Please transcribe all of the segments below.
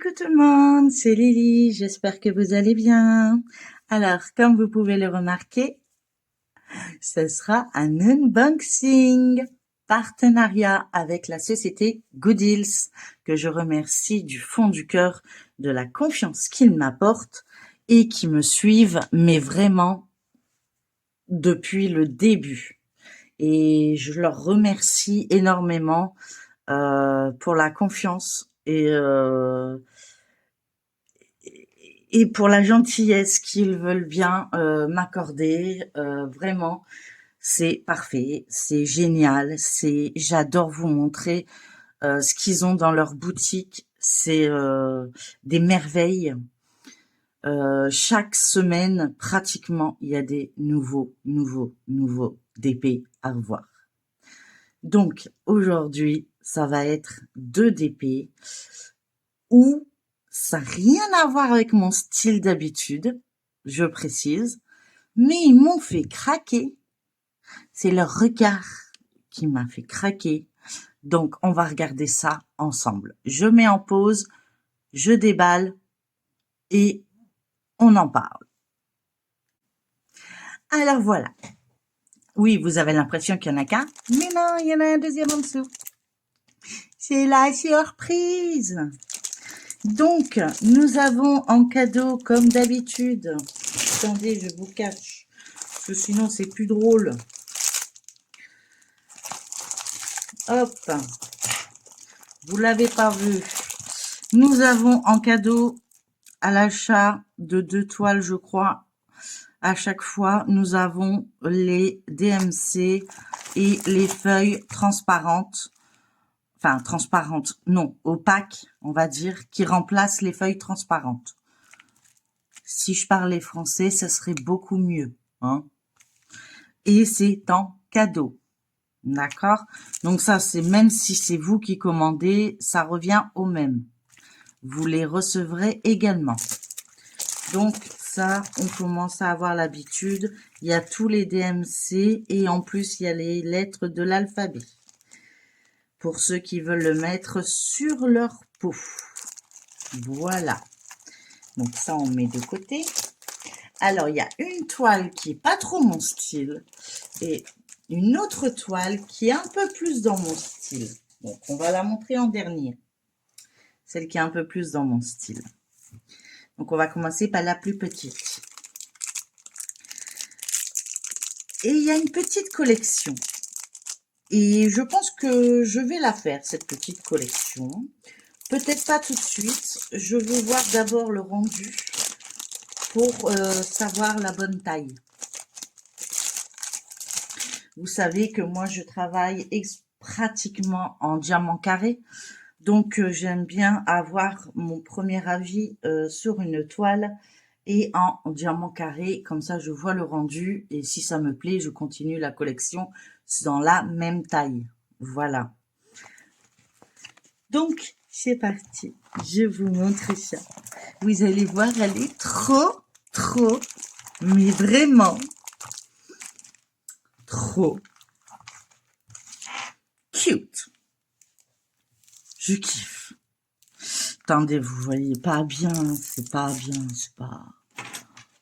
Coucou tout le monde, c'est Lily, j'espère que vous allez bien. Alors, comme vous pouvez le remarquer, ce sera un unboxing, partenariat avec la société Gooddeals, que je remercie du fond du cœur de la confiance qu'ils m'apportent et qui me suivent, mais vraiment depuis le début. Et je leur remercie énormément pour la confiance et pour la gentillesse qu'ils veulent bien m'accorder. Vraiment, c'est parfait, c'est génial, j'adore vous montrer ce qu'ils ont dans leur boutique. C'est des merveilles. Chaque semaine, pratiquement, il y a des nouveaux DP à revoir. Donc, aujourd'hui, ça va être 2 DP où ça n'a rien à voir avec mon style d'habitude, je précise, mais ils m'ont fait craquer. C'est leur regard qui m'a fait craquer. Donc, on va regarder ça ensemble. Je mets en pause, je déballe et on en parle. Alors voilà. Oui, vous avez l'impression qu'il y en a qu'un, mais non, il y en a un deuxième en dessous. C'est la surprise. Donc, nous avons en cadeau, comme d'habitude, attendez, je vous cache, parce que sinon c'est plus drôle. Hop, vous l'avez pas vu. Nous avons en cadeau, à l'achat de 2 toiles, je crois, à chaque fois, nous avons les DMC et les feuilles transparentes. Enfin, transparentes, non, opaques, on va dire, qui remplacent les feuilles transparentes. Si je parlais français, ça serait beaucoup mieux, hein. Et c'est en cadeau. D'accord? Donc ça, c'est même si c'est vous qui commandez, ça revient au même. Vous les recevrez également. Donc ça, on commence à avoir l'habitude. Il y a tous les DMC et en plus, il y a les lettres de l'alphabet. Pour ceux qui veulent le mettre sur leur peau. Voilà. Donc ça, on met de côté. Alors, il y a une toile qui est pas trop mon style et une autre toile qui est un peu plus dans mon style. Donc, on va la montrer en dernier. Celle qui est un peu plus dans mon style. Donc, on va commencer par la plus petite. Et il y a une petite collection. Et je pense que je vais la faire, cette petite collection. Peut-être pas tout de suite. Je veux voir d'abord le rendu pour savoir la bonne taille. Vous savez que moi, je travaille pratiquement en diamant carré. Donc, j'aime bien avoir mon premier avis sur une toile et en diamant carré. Comme ça, je vois le rendu. Et si ça me plaît, je continue la collection dans la même taille. Voilà. Donc, c'est parti. Je vous montre ça. Vous allez voir, elle est trop, mais vraiment trop cute. Je kiffe. Attendez, vous voyez pas bien, c'est pas bien, c'est pas...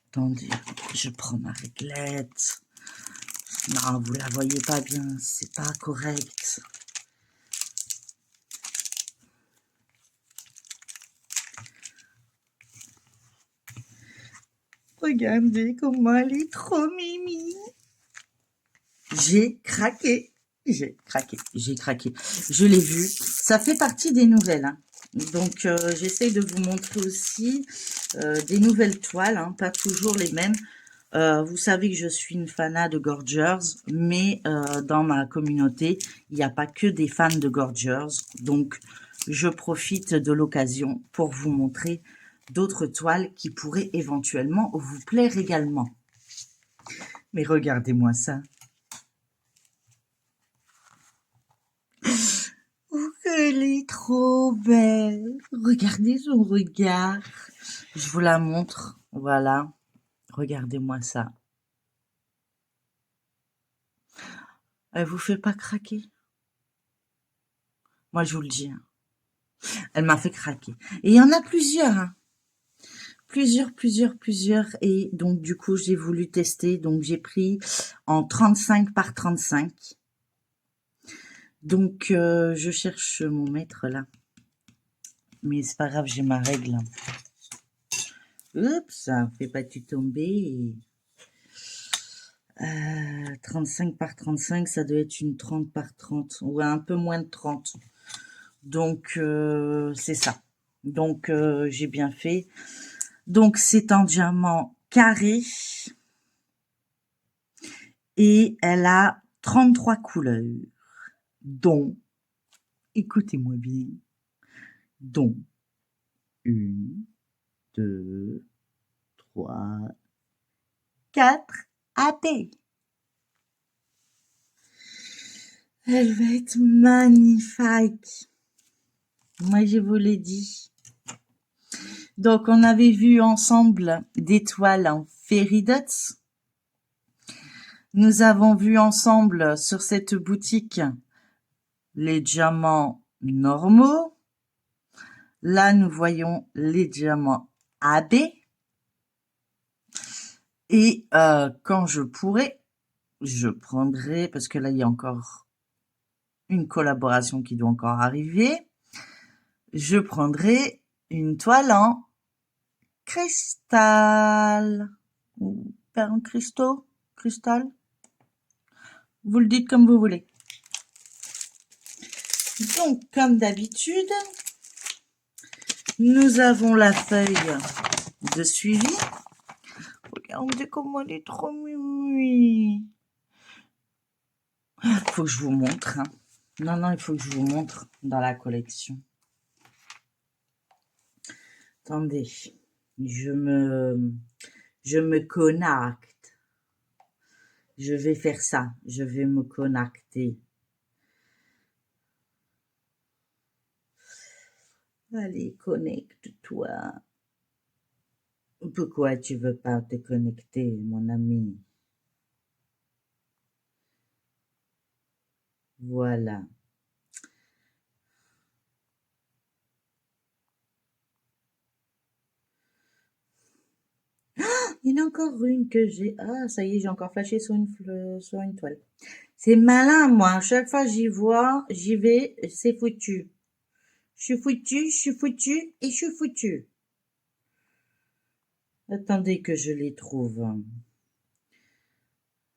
Attendez, je prends ma réglette. Non, vous la voyez pas bien, c'est pas correct. Regardez comment elle est trop mimi. J'ai craqué. Je l'ai vu. Ça fait partie des nouvelles, hein. Donc, j'essaie de vous montrer aussi des nouvelles toiles, hein, pas toujours les mêmes. Vous savez que je suis une fanat de Gorgers, mais dans ma communauté, il n'y a pas que des fans de Gorgers. Donc, je profite de l'occasion pour vous montrer d'autres toiles qui pourraient éventuellement vous plaire également. Mais regardez-moi ça. Elle est trop belle. Regardez son regard. Je vous la montre. Voilà. Regardez-moi ça. Elle vous fait pas craquer? Moi, je vous le dis, hein. Elle m'a fait craquer. Et il y en a plusieurs, hein. Plusieurs. Et donc, du coup, j'ai voulu tester. Donc, j'ai pris en 35 par 35. Donc, je cherche mon mètre là. Mais c'est pas grave, j'ai ma règle. Oups, ça fait pas tu tomber. 35 par 35, ça doit être une 30 par 30. Ouais, un peu moins de 30. Donc, c'est ça. Donc, j'ai bien fait. Donc, c'est en diamant carré. Et elle a 33 couleurs. Dont, écoutez-moi bien, dont 1, 2, 3, 4 AP. Elle va être magnifique. Moi, je vous l'ai dit. Donc, on avait vu ensemble des toiles en fairy dots. Nous avons vu ensemble sur cette boutique les diamants normaux. Là, nous voyons les diamants AB. Et quand je pourrai, je prendrai, parce que là, il y a encore une collaboration qui doit encore arriver, je prendrai une toile en cristal. Ou en cristaux, cristal. Vous le dites comme vous voulez. Donc, comme d'habitude, nous avons la feuille de suivi. Regardez comment elle est trop mimi. Il faut que je vous montre. Hein. Non, il faut que je vous montre dans la collection. Attendez, je me connecte. Je vais faire ça. Je vais me connecter. Allez, connecte-toi. Pourquoi tu veux pas te connecter, mon ami? Voilà. Il y en a encore une que j'ai. Ah, ça y est, j'ai encore flashé sur sur une toile. C'est malin, moi. À chaque fois j'y vois, j'y vais, c'est foutu. Je suis foutu et je suis foutu. Attendez que je les trouve.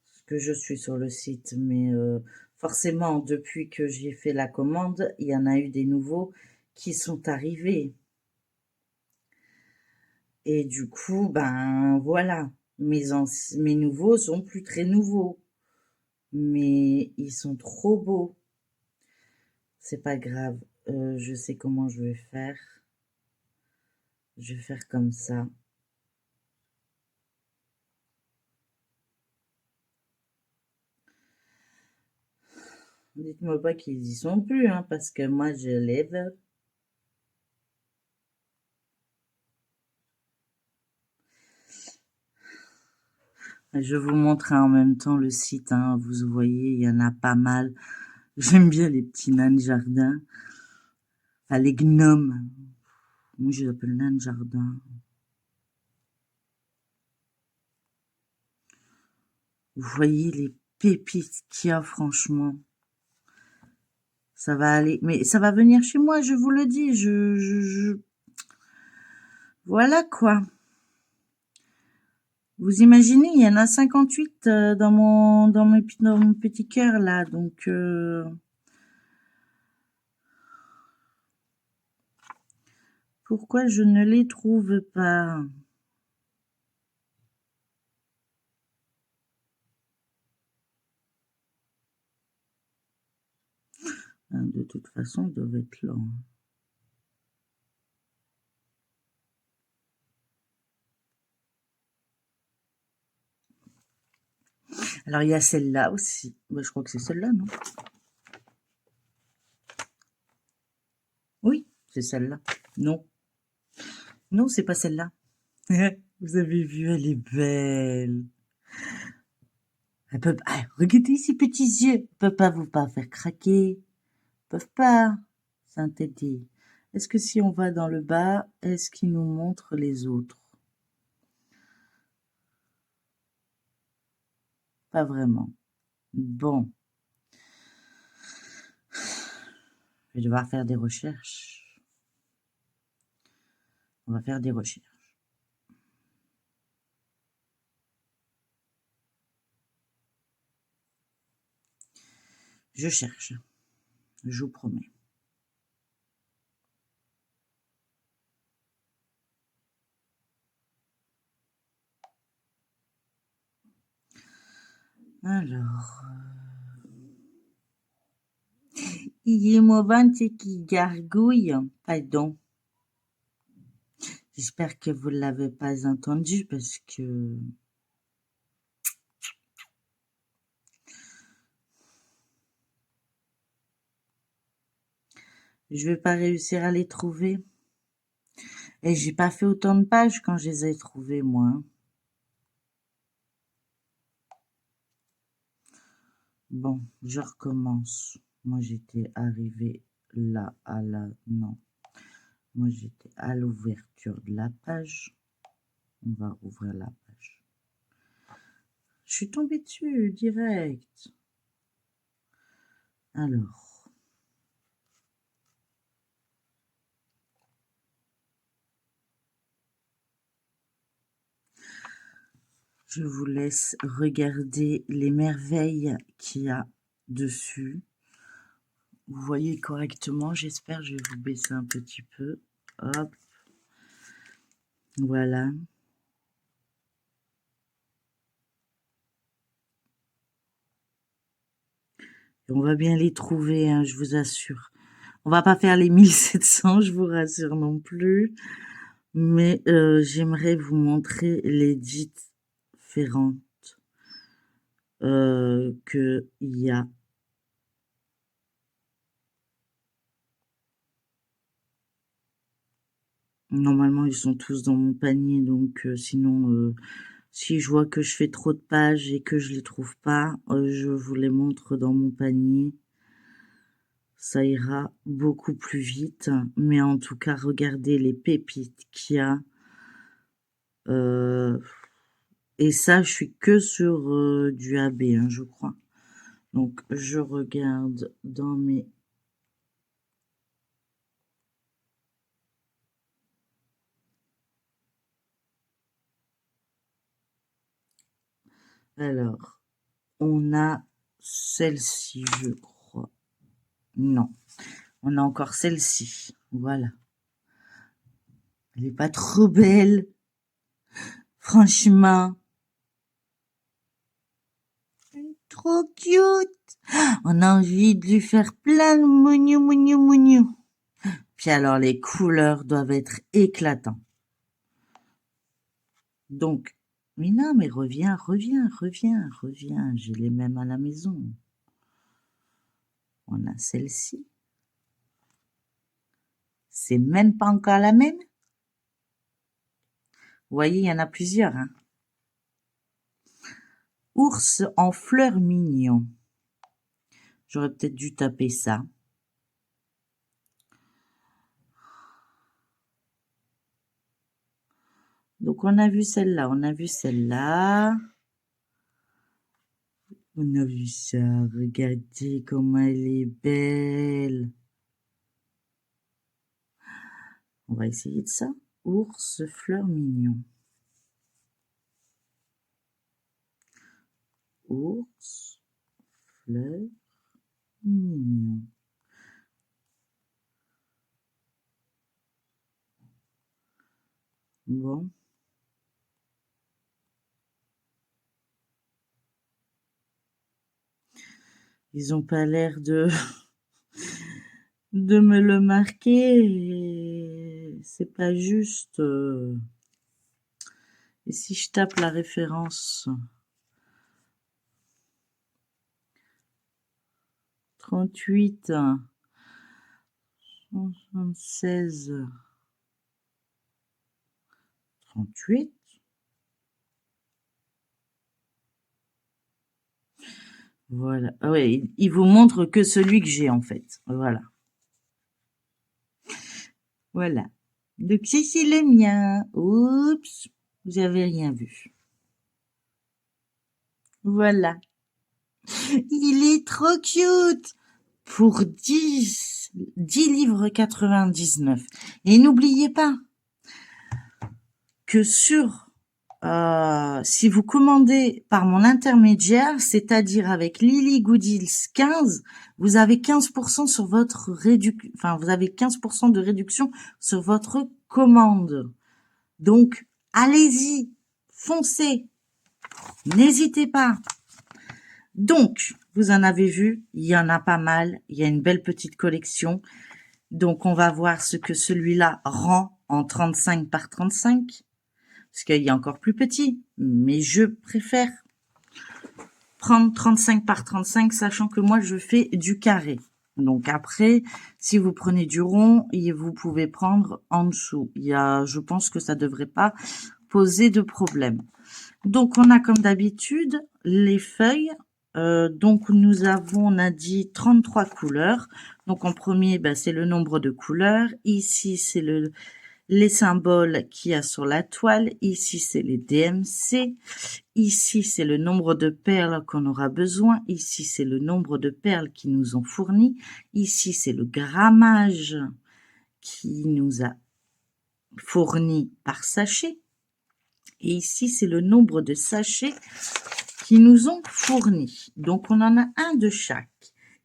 Parce que je suis sur le site, mais forcément, depuis que j'ai fait la commande, il y en a eu des nouveaux qui sont arrivés. Et du coup, ben voilà, mes nouveaux sont plus très nouveaux, mais ils sont trop beaux. C'est pas grave, je sais comment je vais faire. Je vais faire comme ça. Dites-moi pas qu'ils y sont plus, hein, parce que moi je lève. Je vous montre en même temps le site, hein, vous voyez, il y en a pas mal. J'aime bien les petits nains de jardin. Enfin, les gnomes. Moi, je les appelle nains de jardin. Vous voyez les pépites qu'il y a, franchement. Ça va aller. Mais ça va venir chez moi, je vous le dis. Voilà, quoi. Vous imaginez, il y en a 58 dans mon petit cœur, là. Donc, pourquoi je ne les trouve pas? De toute façon, ils doivent être là. Alors, il y a celle-là aussi. Je crois que c'est celle-là, non? Oui, c'est celle-là. Non. Non, c'est pas celle-là. Vous avez vu, elle est belle. Elle peut pas... regardez ces petits yeux. Elle peut pas vous faire craquer. Ils peuvent pas. Saint-Tété. Est-ce que si on va dans le bas, est-ce qu'il nous montre les autres? Pas vraiment. Bon, je vais devoir faire des recherches. On va faire des recherches. Je cherche, je vous promets. Alors, il y a mon ventre qui gargouille. Pardon. J'espère que vous ne l'avez pas entendu parce que je vais pas réussir à les trouver. Et j'ai pas fait autant de pages quand je les ai trouvées, moi. Bon, je recommence. Moi, j'étais arrivée là à la... Non. Moi, j'étais à l'ouverture de la page. On va ouvrir la page. Je suis tombée dessus, direct. Alors. Je vous laisse regarder les merveilles qu'il y a dessus. Vous voyez correctement, j'espère. Je vais vous baisser un petit peu. Hop. Voilà. Et on va bien les trouver, hein, je vous assure. On va pas faire les 1700, je vous rassure non plus. Mais j'aimerais vous montrer les différentes qu'il y a. Normalement, ils sont tous dans mon panier, donc sinon, si je vois que je fais trop de pages et que je les trouve pas, je vous les montre dans mon panier. Ça ira beaucoup plus vite. Mais en tout cas, regardez les pépites qu'il y a. Et ça, je suis que sur du AB, hein, je crois. Donc, je regarde dans mes... Alors, on a celle-ci, je crois. Non, on a encore celle-ci. Voilà. Elle est pas trop belle. Franchement. Trop cute. On a envie de lui faire plein de mougnou, mougnou, mougnou. Puis alors, les couleurs doivent être éclatantes. Donc, mais non, mais reviens, reviens, reviens, reviens. J'ai les mêmes à la maison. On a celle-ci. C'est même pas encore la même. Vous voyez, il y en a plusieurs, hein. Ours en fleurs mignon. J'aurais peut-être dû taper ça. Donc, on a vu celle-là, on a vu celle-là. On a vu ça. Regardez comment elle est belle. On va essayer de ça. Ours fleurs mignon. Ours fleurs mignon. Bon. Ils ont pas l'air de me le marquer. Et c'est pas juste. Et si je tape la référence 38 76 38. Voilà. Ah ouais, il vous montre que celui que j'ai en fait. Voilà. Voilà. Donc, c'est le mien. Oups, vous avez rien vu. Voilà. Il est trop cute pour 10 livres 99. Et n'oubliez pas que si vous commandez par mon intermédiaire, c'est-à-dire avec Lily Goodies 15, vous avez 15% sur votre vous avez 15% de réduction sur votre commande. Donc, allez-y, foncez, n'hésitez pas. Donc, vous en avez vu, il y en a pas mal, il y a une belle petite collection. Donc, on va voir ce que celui-là rend en 35 par 35, parce qu'il y a encore plus petit, mais je préfère prendre 35 par 35, sachant que moi, je fais du carré. Donc après, si vous prenez du rond, vous pouvez prendre en dessous. Je pense que ça devrait pas poser de problème. Donc, on a comme d'habitude les feuilles. Donc, on a dit 33 couleurs. Donc, en premier, c'est le nombre de couleurs. Ici, c'est les symboles qu'il y a sur la toile. Ici, c'est les DMC. Ici, c'est le nombre de perles qu'on aura besoin. Ici, c'est le nombre de perles qui nous ont fourni. Ici, c'est le grammage qui nous a fourni par sachet. Et ici, c'est le nombre de sachets qui nous ont fourni. Donc, on en a un de chaque.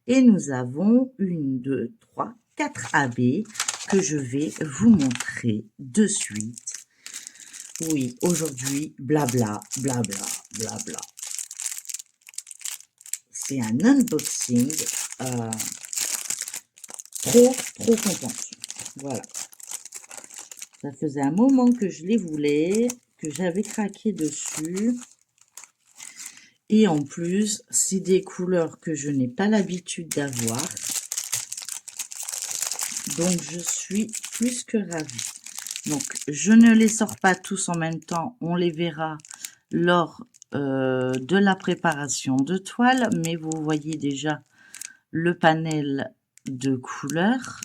Et nous avons 1, 2, 3, 4 AB que je vais vous montrer de suite. Oui, aujourd'hui, blabla, blabla, blabla. C'est un unboxing. Trop contente. Voilà. Ça faisait un moment que je les voulais, que j'avais craqué dessus. Et en plus, c'est des couleurs que je n'ai pas l'habitude d'avoir. Donc, je suis plus que ravie. Donc, je ne les sors pas tous en même temps. On les verra lors de la préparation de toile. Mais vous voyez déjà le panel de couleurs.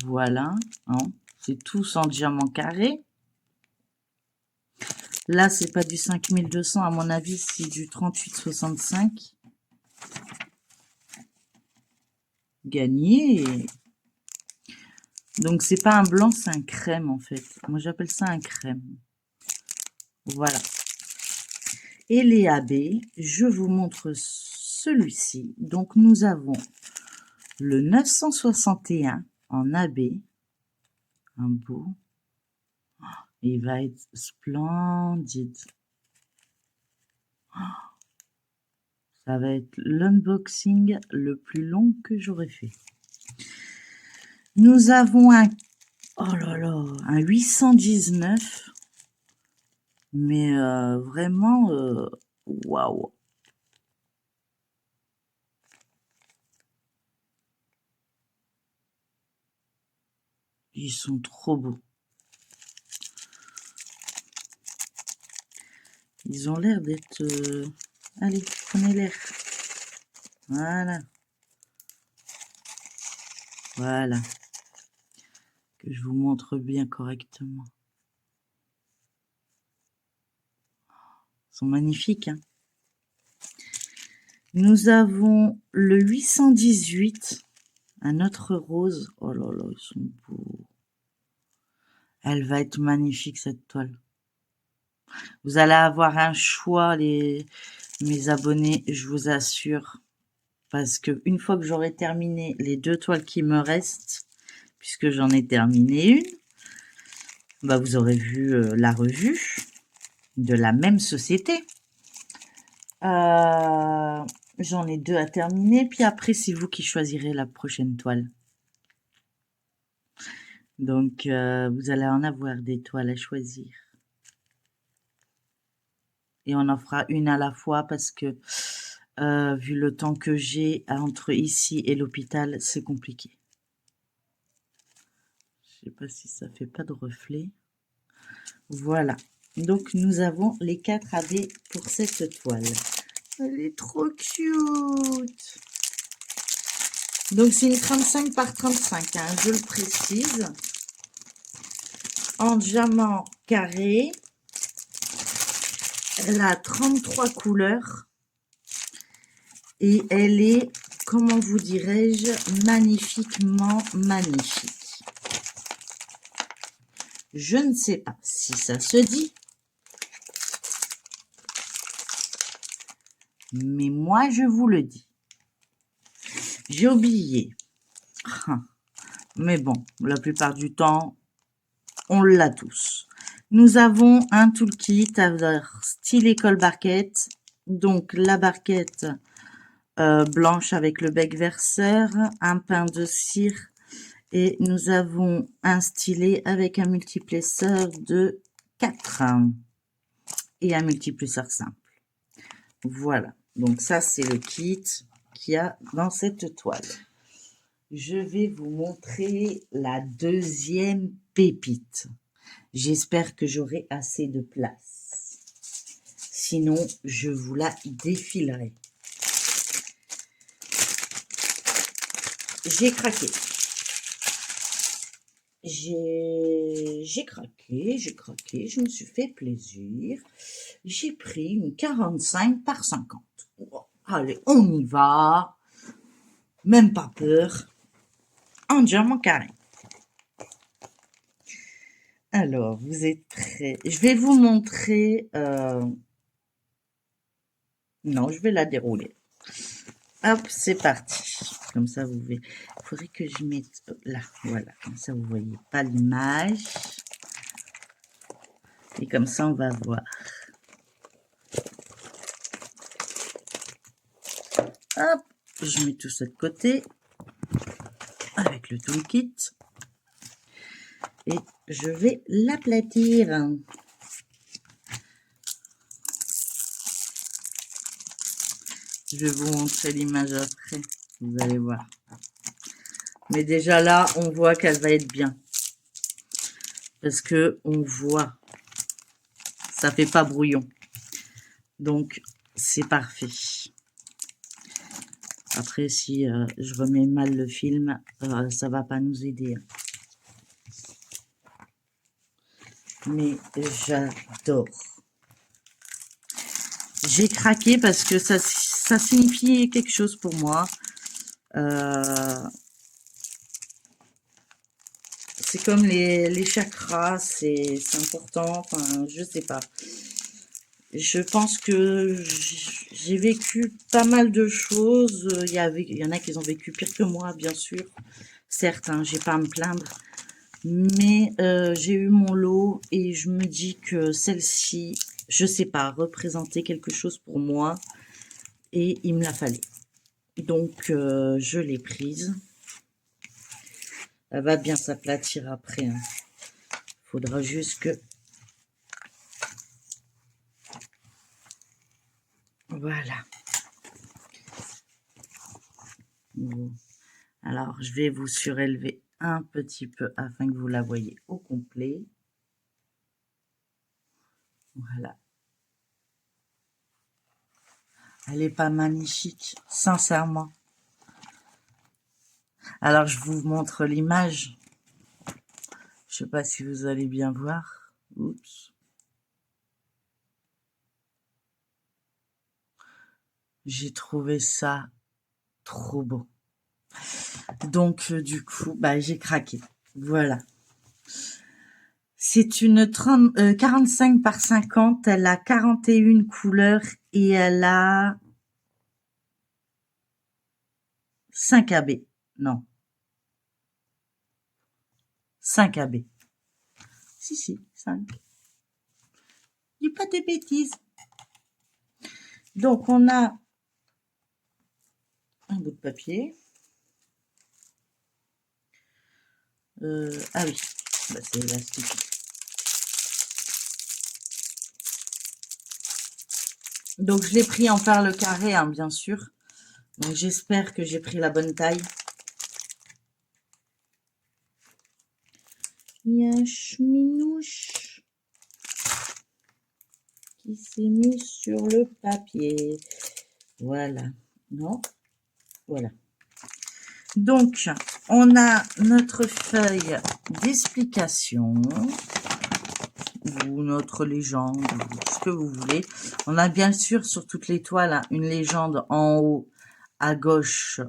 Voilà. Hein, c'est tous en diamant carré. Là, c'est pas du 5200, à mon avis, c'est du 3865. Gagné. Donc, c'est pas un blanc, c'est un crème, en fait. Moi, j'appelle ça un crème. Voilà. Et les AB, je vous montre celui-ci. Donc, nous avons le 961 en AB. Un beau. Il va être splendide. Ça va être l'unboxing le plus long que j'aurais fait. Nous avons un 819. Mais vraiment, waouh. Ils sont trop beaux. Ils ont l'air d'être... Allez, prenez l'air. Voilà. Voilà. Que je vous montre bien correctement. Ils sont magnifiques, hein. Nous avons le 818. Un autre rose. Oh là là, ils sont beaux. Elle va être magnifique, cette toile. Vous allez avoir un choix, mes abonnés, je vous assure. Parce que une fois que j'aurai terminé les 2 toiles qui me restent, puisque j'en ai terminé une, vous aurez vu la revue de la même société. J'en ai 2 à terminer, puis après, c'est vous qui choisirez la prochaine toile. Donc, vous allez en avoir des toiles à choisir. Et on en fera une à la fois parce que, vu le temps que j'ai entre ici et l'hôpital, c'est compliqué. Je sais pas si ça fait pas de reflet. Voilà. Donc, nous avons les 4 AB pour cette toile. Elle est trop cute. Donc, c'est une 35 par 35, hein, je le précise. En diamant carré. Elle a 33 couleurs. Et elle est, comment vous dirais-je, magnifiquement magnifique. Je ne sais pas si ça se dit. Mais moi, je vous le dis. J'ai oublié. Mais bon, la plupart du temps, on l'a tous. Nous avons un toolkit avec style école barquette. Donc, la barquette blanche avec le bec verseur, un pain de cire. Et nous avons un stylet avec un multiplesseur de 4 et un multiplesseur simple. Voilà. Donc ça, c'est le kit qu'il y a dans cette toile. Je vais vous montrer la deuxième pépite. J'espère que j'aurai assez de place. Sinon, je vous la défilerai. J'ai craqué. J'ai craqué, je me suis fait plaisir. J'ai pris une 45 par 50. Allez, on y va. Même pas peur. En diamant carré. Alors, vous êtes prêts? Je vais vous montrer... Non, je vais la dérouler. Hop, c'est parti. Comme ça, vous verrez. Il faudrait que je mette là. Voilà, comme ça, vous voyez pas l'image. Et comme ça, on va voir. Hop, je mets tout ça de côté. Avec le toolkit. Et je vais l'aplatir. Je vais vous montrer l'image après. Vous allez voir. Mais déjà là, on voit qu'elle va être bien. Parce que on voit. Ça fait pas brouillon. Donc, c'est parfait. Après, si je remets mal le film, ça va pas nous aider. Mais j'adore. J'ai craqué parce que ça signifiait quelque chose pour moi. C'est comme les chakras, c'est important. Enfin, je sais pas. Je pense que j'ai vécu pas mal de choses. Il y en a qui ont vécu pire que moi, bien sûr. Certes, hein, j'ai pas à me plaindre. Mais j'ai eu mon lot et je me dis que celle-ci, je sais pas, représentait quelque chose pour moi. Et il me la fallait. Donc, je l'ai prise. Elle va bien s'aplatir après. Hein. Faudra juste que... Voilà. Bon. Alors, je vais vous surélever un petit peu afin que vous la voyez au complet. Voilà. Elle est pas magnifique, sincèrement. Alors, je vous montre l'image. Je sais pas si vous allez bien voir. Oups. J'ai trouvé ça trop beau. Donc, du coup, bah, j'ai craqué. Voilà. C'est une 45 par 50. Elle a 41 couleurs et elle a 5 AB. Non. 5 AB. Si, 5. Dis pas de bêtises. Donc, on a un bout de papier. Ah oui, bah, c'est élastique. Donc, je l'ai pris en perle carré, hein, bien sûr. Donc, j'espère que j'ai pris la bonne taille. Il y a un cheminouche qui s'est mis sur le papier. Voilà. Non. Voilà. Donc, on a notre feuille d'explication ou notre légende, ou ce que vous voulez. On a bien sûr sur toutes les toiles hein, une légende en haut à gauche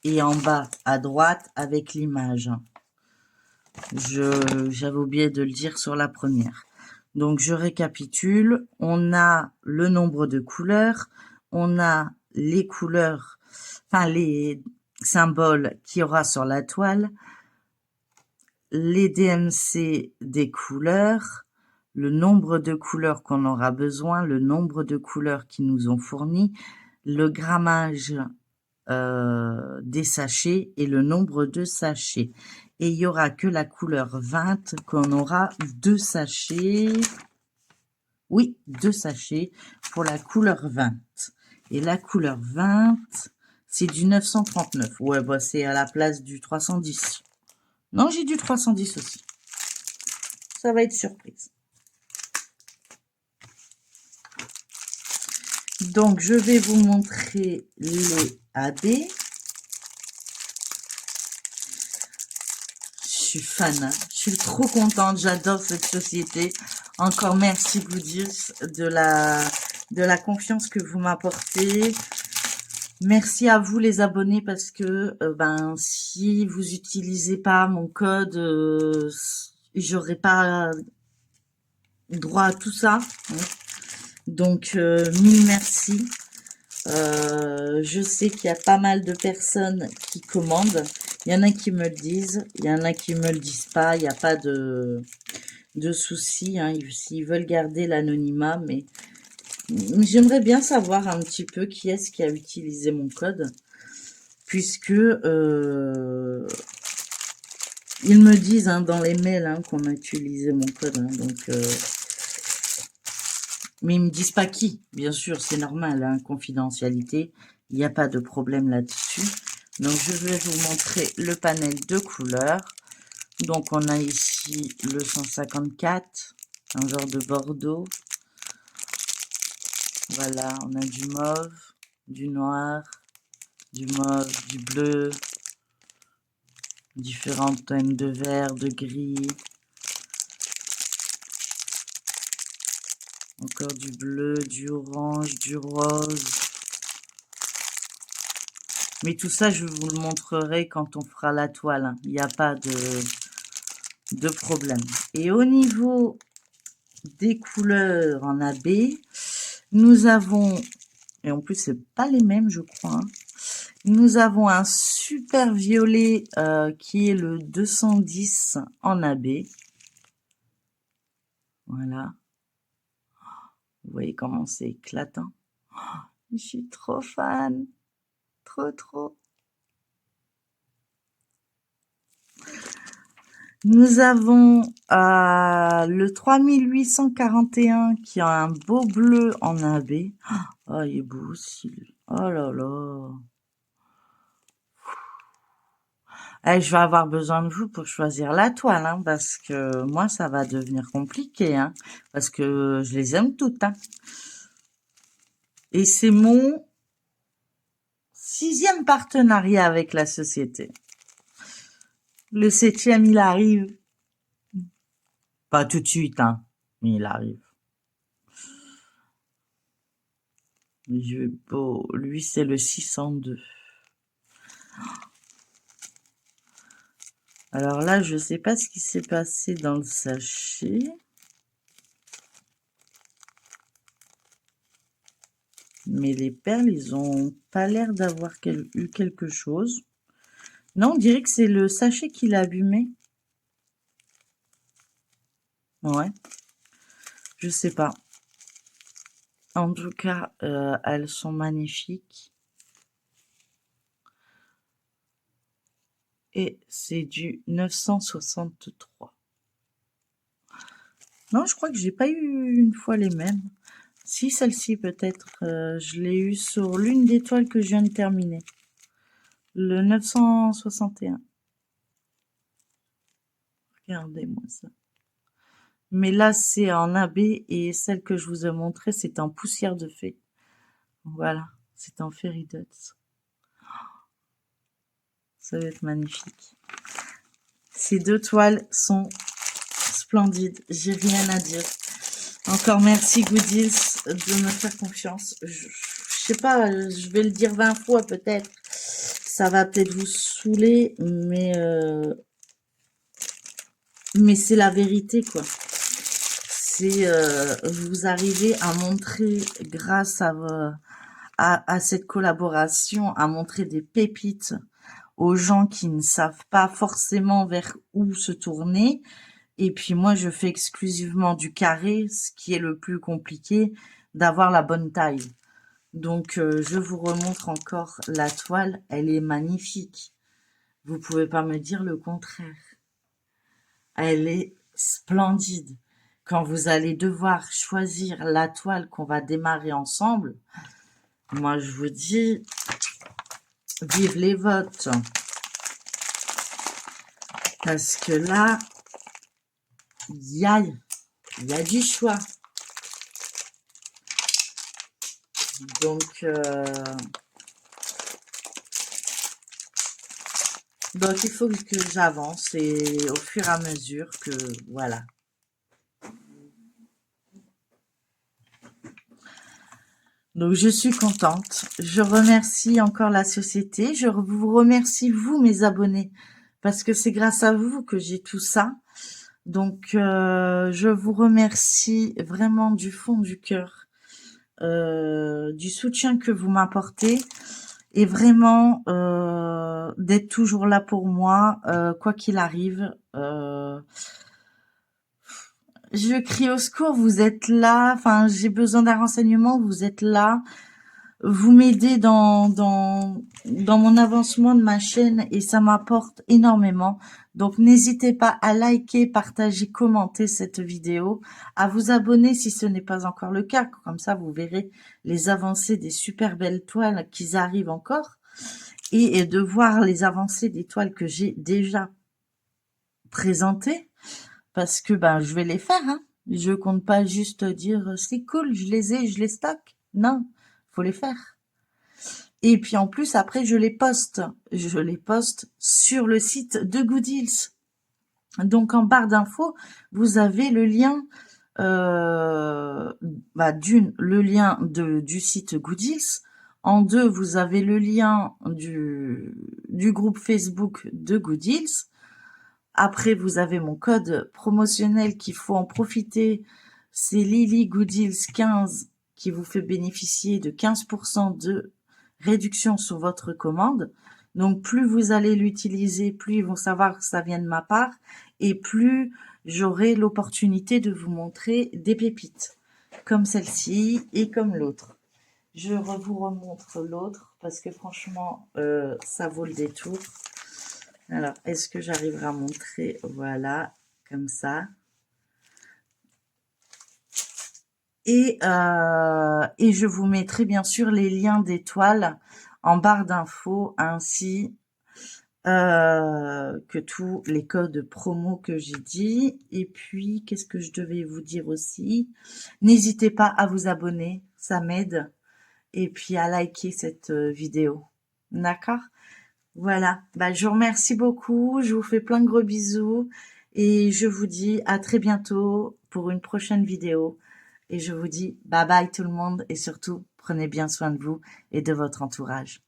et en bas à droite avec l'image. J'avais oublié de le dire sur la première. Donc, je récapitule. On a le nombre de couleurs. On a les couleurs, enfin les symboles qu'il y aura sur la toile. Les DMC des couleurs. Le nombre de couleurs qu'on aura besoin. Le nombre de couleurs qu'ils nous ont fournis. Le grammage des sachets et le nombre de sachets. Et il y aura que la couleur 20 qu'on aura 2 sachets. Oui, 2 sachets pour la couleur 20. Et la couleur 20, c'est du 939. Ouais, bah c'est à la place du 310. Non, j'ai du 310 aussi. Ça va être surprise. Donc, je vais vous montrer les AB. Je suis fan, hein. Je suis trop contente, j'adore cette société. Encore merci Goodies de la confiance que vous m'apportez. Merci à vous les abonnés parce que ben si vous utilisez pas mon code, j'aurais pas droit à tout ça. Hein. Donc mille merci. Je sais qu'il y a pas mal de personnes qui commandent. Il y en a qui me le disent, il y en a qui me le disent pas. Il n'y a pas de soucis. Hein. S'ils veulent garder l'anonymat, mais j'aimerais bien savoir un petit peu qui est-ce qui a utilisé mon code, puisque ils me disent hein, dans les mails hein, qu'on a utilisé mon code. Hein, donc, mais ils me disent pas qui. Bien sûr, c'est normal, hein, confidentialité. Il n'y a pas de problème là-dessus. Donc, je vais vous montrer le panel de couleurs. Donc, on a ici le 154, un genre de bordeaux. Voilà, on a du mauve, du noir, du mauve, du bleu, différentes teintes de vert, de gris. Encore du bleu, du orange, du rose. Mais tout ça, je vous le montrerai quand on fera la toile. Hein. Il n'y a pas de problème. Et au niveau des couleurs en AB, nous avons, et en plus c'est pas les mêmes je crois, hein. Nous avons un super violet qui est le 210 en AB. Voilà. Vous voyez comment c'est éclatant. Je suis trop fan. Trop. Nous avons le 3841 qui a un beau bleu en AB. Oh, il est beau aussi, lui. Oh là là. Eh, je vais avoir besoin de vous pour choisir la toile, hein, parce que moi, ça va devenir compliqué, hein, parce que je les aime toutes. Hein. Et c'est mon 6e partenariat avec la société. Le 7e, il arrive. Pas tout de suite, hein, mais il arrive. Beau. Lui, c'est le 602. Alors là, je sais pas ce qui s'est passé dans le sachet. Mais les perles, ils ont pas l'air d'avoir eu quelque chose. Non, on dirait que c'est le sachet qui l'a abîmé. Ouais. Je sais pas. En tout cas, elles sont magnifiques. Et c'est du 963. Non, je crois que j'ai pas eu une fois les mêmes. Si, celle-ci peut-être, je l'ai eu sur l'une des toiles que je viens de terminer. Le 961. Regardez-moi ça. Mais là, c'est en AB et celle que je vous ai montrée, c'est en poussière de fée. Voilà, c'est en fairy dots. Ça va être magnifique. Ces 2 toiles sont splendides. J'ai rien à dire. Encore merci Goodies de me faire confiance. Je sais pas, je vais le dire 20 fois peut-être. Ça va peut-être vous saouler, mais c'est la vérité, quoi. C'est vous arrivez à montrer, grâce à cette collaboration, à montrer des pépites aux gens qui ne savent pas forcément vers où se tourner. Et puis moi, je fais exclusivement du carré, ce qui est le plus compliqué, d'avoir la bonne taille. Donc, je vous remontre encore la toile. Elle est magnifique. Vous pouvez pas me dire le contraire. Elle est splendide. Quand vous allez devoir choisir la toile qu'on va démarrer ensemble, moi, je vous dis, vive les votes. Parce que là, il y a du choix. Donc, il faut que j'avance et au fur et à mesure que, voilà. Donc, je suis contente. Je remercie encore la société. Je vous remercie, vous, mes abonnés, parce que c'est grâce à vous que j'ai tout ça. Donc, je vous remercie vraiment du fond du cœur, du soutien que vous m'apportez et vraiment d'être toujours là pour moi, quoi qu'il arrive. Je crie au secours, vous êtes là. Enfin, j'ai besoin d'un renseignement, vous êtes là. Vous m'aidez dans mon avancement de ma chaîne et ça m'apporte énormément. Donc, n'hésitez pas à liker, partager, commenter cette vidéo, à vous abonner si ce n'est pas encore le cas. Comme ça, vous verrez les avancées des super belles toiles qui arrivent encore et de voir les avancées des toiles que j'ai déjà présentées parce que je vais les faire. Hein. Je compte pas juste dire c'est cool, je les ai, je les stocke. Non, faut les faire. Et puis en plus, après, je les poste. Je les poste sur le site de Goodies. Donc en barre d'infos, vous avez le lien, le lien du site Goodies. En 2, vous avez le lien du groupe Facebook de Goodies. Après, vous avez mon code promotionnel qu'il faut en profiter. C'est Lily Goodies 15 qui vous fait bénéficier de 15% de réduction sur votre commande. Donc, plus vous allez l'utiliser, plus ils vont savoir que ça vient de ma part et plus j'aurai l'opportunité de vous montrer des pépites comme celle-ci et comme l'autre. Je vous remontre l'autre parce que franchement, ça vaut le détour. Alors, est-ce que j'arriverai à montrer? Voilà, comme ça. Et je vous mettrai bien sûr les liens des toiles en barre d'infos, ainsi que tous les codes promo que j'ai dit. Et puis, qu'est-ce que je devais vous dire aussi? N'hésitez pas à vous abonner, ça m'aide. Et puis à liker cette vidéo. D'accord? Voilà, je vous remercie beaucoup, je vous fais plein de gros bisous et je vous dis à très bientôt pour une prochaine vidéo. Et je vous dis bye bye tout le monde et surtout prenez bien soin de vous et de votre entourage.